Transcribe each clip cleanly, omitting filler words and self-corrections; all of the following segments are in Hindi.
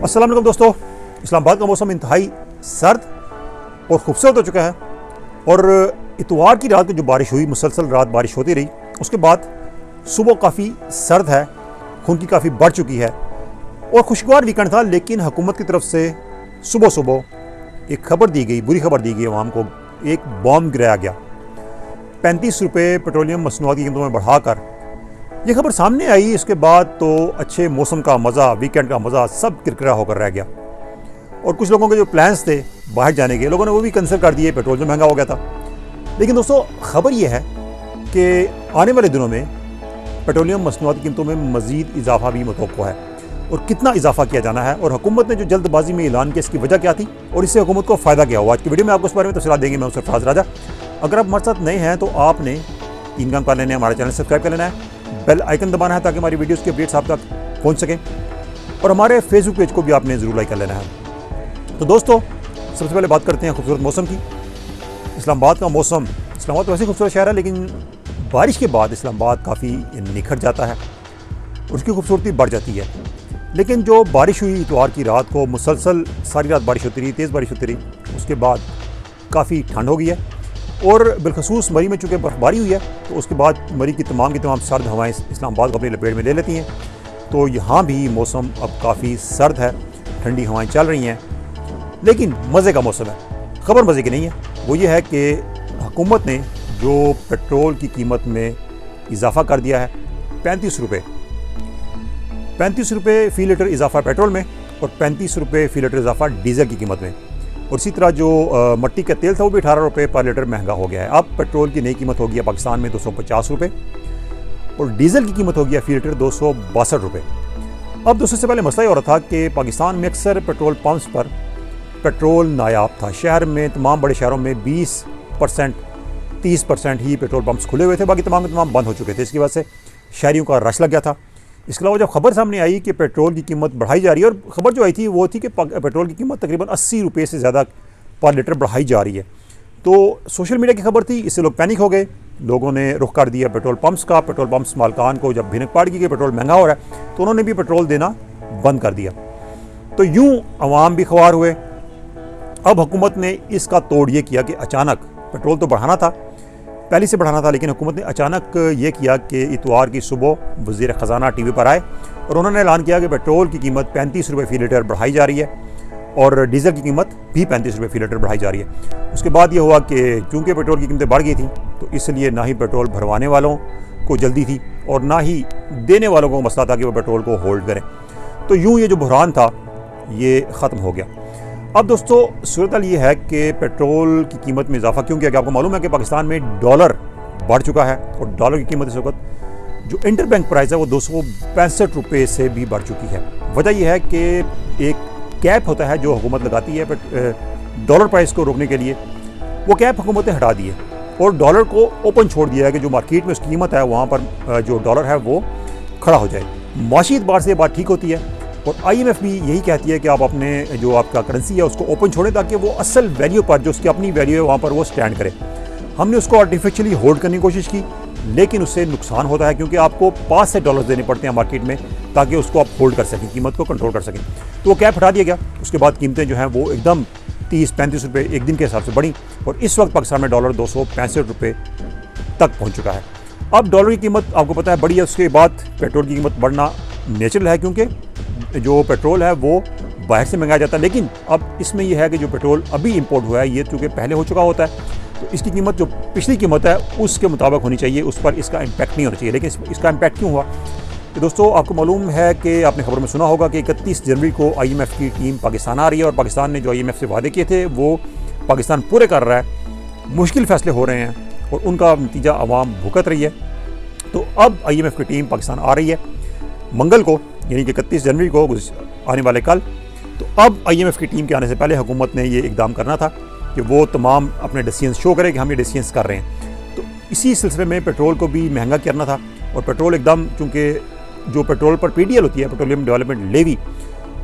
अस्सलाम वालेकुम दोस्तों। इस्लामाबाद का मौसम इंतहाई सर्द और ख़ूबसूरत हो चुका है और इतवार की रात को जो बारिश हुई, मुसलसल रात बारिश होती रही, उसके बाद सुबह काफ़ी सर्द है, खुनकी काफ़ी बढ़ चुकी है और खुशगवार वीकेंड था। लेकिन हुकूमत की तरफ से सुबह सुबह एक खबर दी गई, बुरी खबर दी गई अवाम को। एक बॉम्ब गिराया गया 35 रुपये पेट्रोलियम मसनूआत की कीमतों में बढ़ाकर। ये खबर सामने आई, इसके बाद तो अच्छे मौसम का मज़ा, वीकेंड का मज़ा सब किरकिरा होकर रह गया और कुछ लोगों के जो प्लान्स थे बाहर जाने के, लोगों ने वो भी कैंसिल कर दिए। पेट्रोल जो महंगा हो गया था। लेकिन दोस्तों खबर ये है कि आने वाले दिनों में पेट्रोलियम मसनूआत की कीमतों में मज़ीद इजाफा भी मुतवक्को है और कितना इजाफा किया जाना है और हुकूमत ने जो जल्दबाजी में ऐलान किया, इसकी वजह क्या थी और इससे हुकूमत को फ़ायदा क्या हुआ। आज की वीडियो में आपको इस बारे में तफसीलात देंगे। मैं हूं सरफराज राजा। अगर आप हमारे साथ नए हैं तो आपने 3 काम कर लेने, हमारा चैनल सब्सक्राइब कर लेना है, बेल आइकन दबाना है ताकि हमारी वीडियोज़ की अपडेट्स आप तक पहुँच सकें और हमारे फेसबुक पेज को भी आपने ज़रूर लाइक कर लेना है। तो दोस्तों सबसे पहले बात करते हैं खूबसूरत मौसम की। इस्लामाबाद का मौसम, इस्लामाबाद तो वैसे खूबसूरत शहर है, लेकिन बारिश के बाद इस्लामाबाद काफ़ी निखर जाता है, उसकी खूबसूरती बढ़ जाती है। लेकिन जो बारिश हुई इतवार की रात को, मुसलसल सारी रात बारिश होती रही, तेज़ बारिश होती रही, उसके बाद काफ़ी ठंड हो गई है और बिलखसूस मरी में चूँकि बर्फ़बारी हुई है तो उसके बाद मरी की तमाम सर्द हवाएँ इस्लामाबाद को अपनी लपेट में ले लेती हैं। तो यहाँ भी मौसम अब काफ़ी सर्द है, ठंडी हवाएँ चल रही हैं, लेकिन मज़े का मौसम है। खबर मज़े की नहीं है, वो ये है कि हुकूमत ने जो पेट्रोल की कीमत में इजाफ़ा कर दिया है 35 रुपये फ़ी लीटर इजाफ़ा पेट्रोल में और 35 रुपये फ़ी लीटर इजाफ़ा डीज़ल की कीमत में। और इसी तरह जो मट्टी का तेल था वो भी 18 रुपये पर लीटर महंगा हो गया है। अब पेट्रोल की नई कीमत हो गई है पाकिस्तान में 250 रुपये और डीज़ल की कीमत हो गई है फ़ी लीटर 262 रुपये। अब दोस्तों से पहले मसला ये हो रहा था कि पाकिस्तान में अक्सर पेट्रोल पंप्स पर पेट्रोल नायाब था। शहर में, तमाम बड़े शहरों में 20% 30% ही पेट्रोल पंप्स खुले हुए थे, बाकी तमाम बंद हो चुके थे। इसकी वजह से शहरियों का रश लग गया था। इसके अलावा जब खबर सामने आई कि पेट्रोल की कीमत बढ़ाई जा रही है, और खबर जो आई थी वो थी कि पेट्रोल की कीमत तकरीबन 80 रुपये से ज़्यादा पर लीटर बढ़ाई जा रही है, तो सोशल मीडिया की खबर थी, इससे लोग पैनिक हो गए। लोगों ने रुख कर दिया पेट्रोल पंप्स का। पेट्रोल पंप्स मालकान को जब भिनक पड़ गई कि पेट्रोल महंगा हो रहा है तो उन्होंने भी पेट्रोल देना बंद कर दिया। तो यूँ अवाम भी ख्वार हुए। अब हुकूमत ने इसका तोड़ ये किया कि अचानक पेट्रोल तो बढ़ाना था, पहले से बढ़ाना था, लेकिन हुकूमत ने अचानक ये किया कि इतवार की सुबह वज़ीर ख़जाना टीवी पर आए और उन्होंने ऐलान किया कि पेट्रोल की कीमत 35 रुपये फ़ी लीटर बढ़ाई जा रही है और डीज़ल की कीमत भी 35 रुपये फ़ी लीटर बढ़ाई जा रही है। उसके बाद ये हुआ कि चूँकि पेट्रोल की कीमतें बढ़ गई थी तो इसलिए ना ही पेट्रोल भरवाने वालों को जल्दी थी और ना ही देने वालों को मसला था कि वो पेट्रोल को होल्ड करें। तो यूँ ये जो बहरान था ये ख़त्म हो गया। अब दोस्तों सूरत हाल ये है कि पेट्रोल की कीमत में इजाफा क्यों किया गया। आपको मालूम है कि पाकिस्तान में डॉलर बढ़ चुका है और डॉलर की कीमत इस वक्त जो इंटर बैंक प्राइस है वो 265 रुपये से भी बढ़ चुकी है। वजह यह है कि एक कैप होता है जो हुकूमत लगाती है डॉलर प्राइस को रोकने के लिए, वो कैप हुकूमत ने हटा दी है और डॉलर को ओपन छोड़ दिया है कि जो मार्केट में उसकी कीमत है वहाँ पर जो डॉलर है वो खड़ा हो जाए। माशी एतबार से ये बात ठीक होती है और IMF भी यही कहती है कि आप अपने जो आपका करेंसी है उसको ओपन छोड़ें ताकि वो असल वैल्यू पर, जो उसकी अपनी वैल्यू है वहाँ पर वो स्टैंड करे। हमने उसको आर्टिफिशियली होल्ड करने की कोशिश की, लेकिन उससे नुकसान होता है क्योंकि आपको 5 से डॉलर देने पड़ते हैं मार्केट में ताकि उसको आप होल्ड कर सकें, कीमत को कंट्रोल कर सकें। तो वो कैप हटा दिया गया। उसके बाद कीमतें जो हैं वो एकदम 30-35 रुपये एक दिन के हिसाब से बढ़ी और इस वक्त पाकिस्तान में डॉलर 265 रुपये तक पहुँच चुका है। अब डॉलर की कीमत आपको पता है बढ़ी है, उसके बाद पेट्रोल की कीमत बढ़ना नेचुरल है क्योंकि जो पेट्रोल है वो बाहर से मंगाया जाता है। लेकिन अब इसमें यह है कि जो पेट्रोल अभी इंपोर्ट हुआ है ये चूँकि पहले हो चुका होता है तो इसकी कीमत जो पिछली कीमत है उसके मुताबिक होनी चाहिए, उस पर इसका इम्पैक्ट नहीं होना चाहिए। लेकिन इसका इम्पैक्ट क्यों हुआ तो दोस्तों आपको मालूम है कि आपने खबर में सुना होगा कि 31 जनवरी को IMF की टीम पाकिस्तान आ रही है और पाकिस्तान ने जो IMF से वादे किए थे वो पाकिस्तान पूरे कर रहा है। मुश्किल फ़ैसले हो रहे हैं और उनका नतीजा आवाम भुगत रही है। तो अब IMF की टीम पाकिस्तान आ रही है मंगल को, यानी कि 31 जनवरी को आने वाले कल। तो अब IMF की टीम के आने से पहले हुकूमत ने ये इकदाम करना था कि वो तमाम अपने डिसीजंस शो करे कि हम ये डिसीजंस कर रहे हैं। तो इसी सिलसिले में पेट्रोल को भी महंगा करना था और पेट्रोल एकदम, चूँकि जो पेट्रोल पर PDL होती है, पेट्रोलियम डेवलपमेंट लेवी,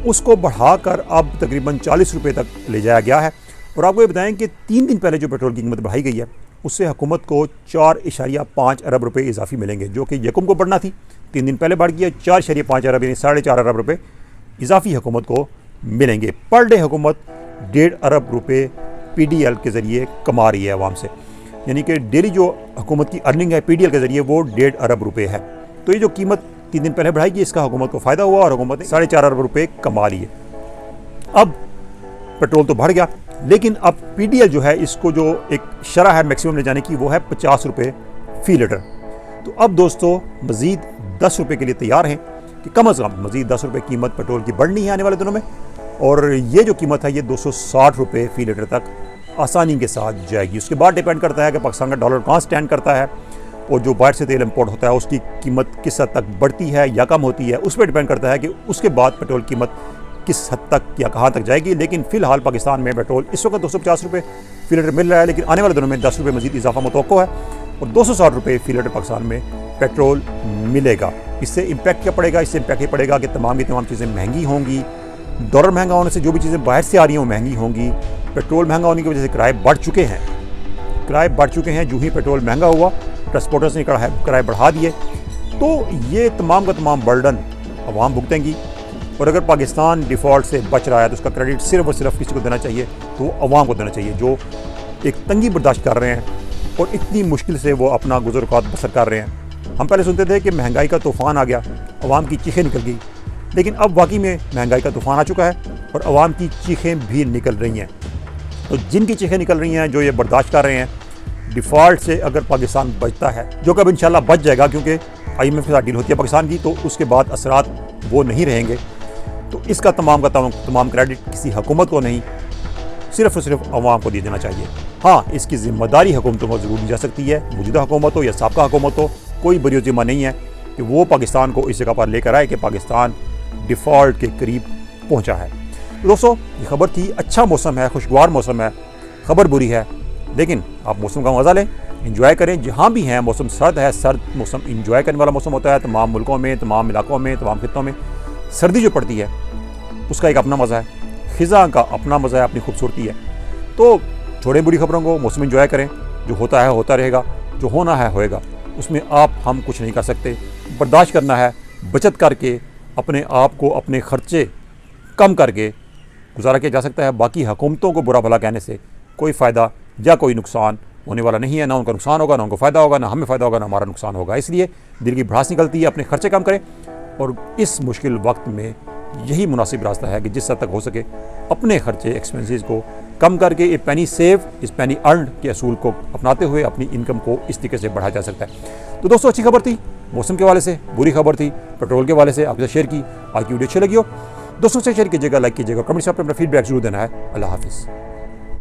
उसको बढ़ाकर अब तकरीबन 40 रुपये तक ले जाया गया है। और आपको ये बताएं कि 3 दिन पहले जो पेट्रोल की कीमत बढ़ाई गई है उससे हुकूमत को 4.5 अरब रुपये इजाफी मिलेंगे, जो कि यकम को बढ़ना थी, 3 दिन पहले बढ़ गया 4.5 अरब यानी 4.5 अरब रुपये इजाफी हुकूमत को मिलेंगे। पर डे हुकूमत 1.5 अरब रुपए PDL के ज़रिए कमा रही है आवाम से, यानी कि डेली जो हुकूमत की अर्निंग है PDL के ज़रिए वो 1.5 अरब रुपए है। तो ये जो कीमत 3 दिन पहले बढ़ाई गई, इसका हुकूमत को फ़ायदा हुआ और हुकूमत ने 4.5 अरब रुपए कमा लिए। अब पेट्रोल तो बढ़ गया, लेकिन अब PDL जो है, इसको जो एक शरह है मैक्सिमम ले जाने की, वो है 50 रुपये फ़ी लीटर। तो अब दोस्तों मज़ीद 10 रुपये के लिए तैयार हैं कि कम अज़ कम मज़ीद 10 रुपये कीमत पेट्रोल की बढ़नी है आने वाले दिनों में, और ये जो कीमत है ये 260 रुपये फ़ी लीटर तक आसानी के साथ जाएगी। उसके बाद डिपेंड करता है कि पाकिस्तान का डॉलर कहाँ स्टैंड करता है, और जो बाहर से तेल इंपोर्ट होता है उसकी कीमत किस हद तक बढ़ती है या कम होती है, उस पर डिपेंड करता है कि उसके बाद पेट्रोल कीमत किस हद तक या कहाँ तक जाएगी। लेकिन फ़िलहाल पाकिस्तान में पेट्रोल इस वक्त 250 रुपये फ़ी लीटर मिल रहा है, लेकिन आने वाले दिनों में 10 रुपये मज़ीद इजाफा मुतवक्को है और 260 रुपये फ़ी लीटर पाकिस्तान में पेट्रोल मिलेगा। इससे इम्पैक्ट क्या पड़ेगा? इससे इम्पैक्ट ये पड़ेगा कि तमाम की तमाम चीज़ें महंगी होंगी। डॉलर महंगा होने से जो भी चीज़ें बाहर से आ रही हैं वो महंगी होंगी। पेट्रोल महंगा होने की वजह से किराए बढ़ चुके हैं। जो ही पेट्रोल महंगा हुआ, ट्रांसपोर्टर्स ने किराए बढ़ा दिए, तो ये तमाम का तमाम बर्डन अवाम भुगतेंगी। और अगर पाकिस्तान डिफ़ॉल्ट से बच रहा है तो उसका क्रेडिट सिर्फ और सिर्फ किसी को देना चाहिए, तो वो अवाम को देना चाहिए, जो एक तंगी बर्दाश्त कर रहे हैं और इतनी मुश्किल से वो अपना गुज़र-औक़ात बसर कर रहे हैं। हम पहले सुनते थे कि महंगाई का तूफ़ान आ गया, अवाम की चीखें निकल गई, लेकिन अब वाकई में महंगाई का तूफ़ान आ चुका है और अवाम की चीखें भी निकल रही हैं। तो जिनकी चीखें निकल रही हैं, जो ये बर्दाश्त कर रहे हैं, डिफ़ॉल्ट से अगर पाकिस्तान बचता है, जो कब इंशाल्लाह बच जाएगा, क्योंकि IMF के साथ डील होती है पाकिस्तान की, तो उसके बाद असरात वो नहीं रहेंगे। तो इसका तमाम का तमाम क्रेडिट किसी हुकूमत को नहीं, सिर्फ और सिर्फ अवाम को दे देना चाहिए। हाँ, इसकी ज़िम्मेदारी हुकूमतों को ज़रूर दी जा सकती है, मौजूदा हुकूमत हो या साबका हुकूमत हो, कोई बरी ज़िम्मा नहीं है कि वो पाकिस्तान को इस जगह पर लेकर आए कि पाकिस्तान डिफ़ॉल्ट के करीब पहुँचा है। तो दोस्तों, ये खबर थी। अच्छा मौसम है, खुशगवार मौसम है, खबर बुरी है, लेकिन आप मौसम का मज़ा लें, इंजॉय करें। जहाँ भी हैं मौसम सर्द है, सर्द मौसम इंजॉय करने वाला मौसम होता है। तमाम मुल्कों में, तमाम इलाकों में, तमाम खित्तों में सर्दी जो पड़ती है उसका एक अपना मज़ा है, ख़िज़ा का अपना मज़ा है, अपनी खूबसूरती है। तो छोड़ें बुरी खबरों को, मौसम इंजॉय करें। जो होता है होता रहेगा, जो होना है होएगा, उसमें हम कुछ नहीं कर सकते। बर्दाश्त करना है, बचत करके अपने आप को, अपने ख़र्चे कम करके गुजारा किया जा सकता है। बाकी हुकूमतों को बुरा भला कहने से कोई फ़ायदा या कोई नुकसान होने वाला नहीं है। ना उनका नुकसान होगा, ना उनको फ़ायदा होगा, ना हमें फ़ायदा होगा, ना हमारा नुकसान होगा। इसलिए दिल की भड़ास निकलती है, अपने खर्चे कम करें, और इस मुश्किल वक्त में यही मुनासिब रास्ता है कि जिस हद तक हो सके अपने खर्चे, एक्सपेंसेस को कम करके ए पेनी सेव इस पेनी अर्न के असूल को अपनाते हुए अपनी इनकम को इस तरीके से बढ़ाया जा सकता है। तो दोस्तों, अच्छी खबर थी मौसम के वाले से, बुरी खबर थी पेट्रोल के वाले से, आपके साथ शेयर की। आज की वीडियो अच्छी लगी हो दोस्तों से शेयर कीजिएगा, लाइक कीजिएगा, कमेंट से अपना फीडबैक जरूर देना है। अल्लाह हाफिज़।